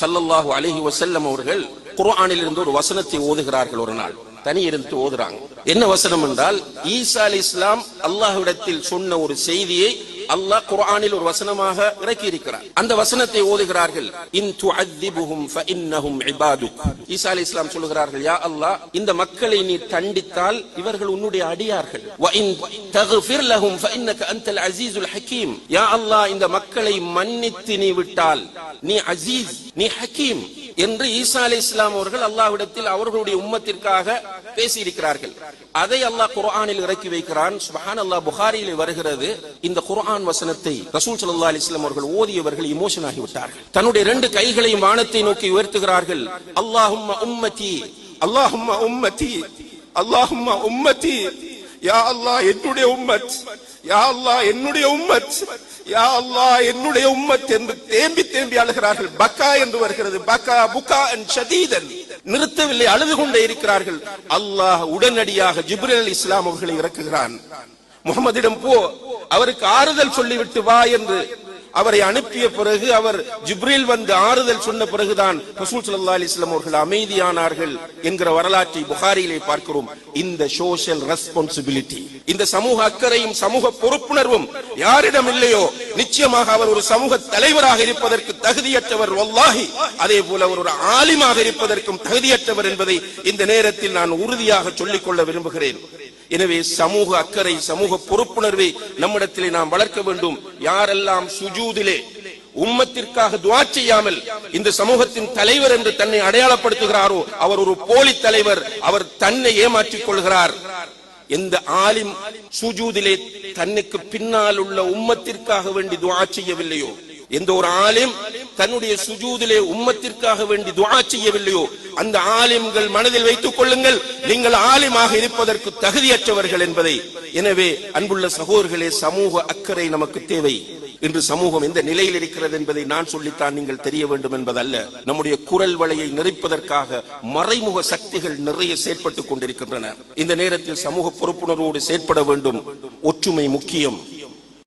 ஸல்லல்லாஹு அலைஹி வஸல்லம் அவர்கள் குர்ஆனில் இருந்து ஒரு வசனத்தை ஓதுகிறார்கள். ஒரு நாள் தனி இருந்து ஓதுறாங்க. என்ன வசனம் என்றால், ஈசா அலைஹிஸ்ஸலாம் அல்லாஹ்விடத்தில் சொன்ன ஒரு செய்தியை அல்லாஹ் குர்ஆனில் ஒரு வசனமாக இறக்கி இருக்கிறார். அந்த வசனத்தை ஓதுகிறார்கள். இன் துஅذிபுஹும் ஃபஇன்னஹும் இபாதுக். ஈசா அலைஹிஸ்ஸலாம் சொல்கிறார்கள், யா அல்லாஹ், இந்த மக்களை நீ தண்டித்தால் இவர்கள் உன்னுடைய அடியார்கள். வ இன் தக்ஃபிர் லஹும் ஃபஇன்னக அன்தல் அஸீஸுல் ஹகீம். யா அல்லாஹ், இந்த மக்களை மன்னித்து நீ விட்டால் நீ அஸீஸ், நீ ஹகீம் என்று ஈசா அலைஹிஸ்ஸலாம் அவர்கள் அல்லாஹ்விடத்தில் அவர்களுடைய உம்மத்திற்காக பேசி இருக்கிறார்கள். அதை அல்லாஹ் குர்ஆனில் இறக்கி வைக்கிறான். சுப்ஹானல்லாஹ், புகாரியிலே வருகிறது. இந்த குர்ஆன் வசனத்தை ரசூல் ஸல்லல்லாஹு அலைஹி வஸல்லம் அவர்கள் ஓதியவர்கள் எமோஷன் ஆகிவிட்டார்கள். தன்னுடைய 2 கைகளையும் வானத்தை நோக்கி உயர்த்துகிறார்கள். அல்லாஹும்ம உம்மதி, அல்லாஹும்ம உம்மதி, அல்லாஹும்ம உம்மதி, யா அல்லாஹ் என்னுடைய உம்மத், யா அல்லாஹ் என்னுடைய உம்மத், யா அல்லாஹ் என்னுடைய உம்மத் என்று தேம்பி தேம்பி அழுகிறார்கள். பக்கா என்று வருகிறது. பக்கா புகாஅன் ஷதீதன், நிறுத்தவில்லை, அழுது கொண்டே இருக்கிறார்கள். அல்லாஹ் உடனடியாக ஜிப்ரீல் அலைஹிஸ்ஸலாம் அவர்களை இறக்குகிறான். முஹம்மதிடம் போ, அவருக்கு ஆறுதல் சொல்லிவிட்டு வா என்று அவரை அனுப்பிய பிறகு அவர் ஜிப்ரீல் வந்து ஆறுதல் சொன்ன பிறகுதான் ரசூல் ஸல்லல்லாஹு அலைஹி வஸல்லம் அவர்கள் அமைதியானார்கள் என்கிற வரலாற்றை புகாரியிலே பார்க்கிறோம். இந்த சோஷியல் ரெஸ்பான்சிபிலிட்டி, இந்த சமூக அக்கறையும் சமூக பொறுப்புணர்வும் யாரிடம் இல்லையோ நிச்சயமாக அவர் ஒரு சமூக தலைவராக இருப்பதற்கு தகுதியற்றவர். வல்லாஹி, அதே போல அவர் ஒரு ஆலிமாக இருப்பதற்கும் தகுதியற்றவர் என்பதை இந்த நேரத்தில் நான் உறுதியாக சொல்லிக் கொள்ள விரும்புகிறேன். எனவே சமூக அக்கறை, சமூக பொறுப்புணர்வை நம்மிடத்திலே நாம் வளர்க்க வேண்டும். யாரெல்லாம் சுஜூதிலே உம்மத்திற்காக துஆ செய்யாமல் இந்த சமூகத்தின் தலைவர் என்று தன்னை அடையாளப்படுத்துகிறாரோ அவர் ஒரு போலி தலைவர், அவர் தன்னை ஏமாற்றிக் கொள்கிறார். எந்த ஆலிம் சுஜூதிலே தன்னுக்கு பின்னால் உள்ள உம்மத்திற்காக வேண்டி துஆ செய்யவில்லையோ, எந்த ஒரு ஆலிம் தன்னுடைய சுஜூதிலே உம்மத்திற்காக வேண்டி துஆ செய்யவில்லையோ, அந்த ஆலிம்கள் மனதில் வைத்துக் கொள்ளுங்கள், நீங்கள் ஆலிமாக இருப்பதற்கு தகுதியற்றவர்கள் என்பதை. எனவே அன்புள்ள சகோதரர்களே, சமூக அக்கறை நமக்கு தேவை. இன்று சமூகம் எந்த நிலையில் இருக்கிறது என்பதை நான் சொல்லித்தான் நீங்கள் தெரிய வேண்டும் என்பதல்ல. நம்முடைய குரல் வளையை நிறைப்பதற்காக மறைமுக சக்திகள் நிறைய செயற்பட்டுக் கொண்டிருக்கின்றன. இந்த நேரத்தில் சமூக பொறுப்புணர்வோடு செயற்பட வேண்டும். ஒற்றுமை முக்கியம்.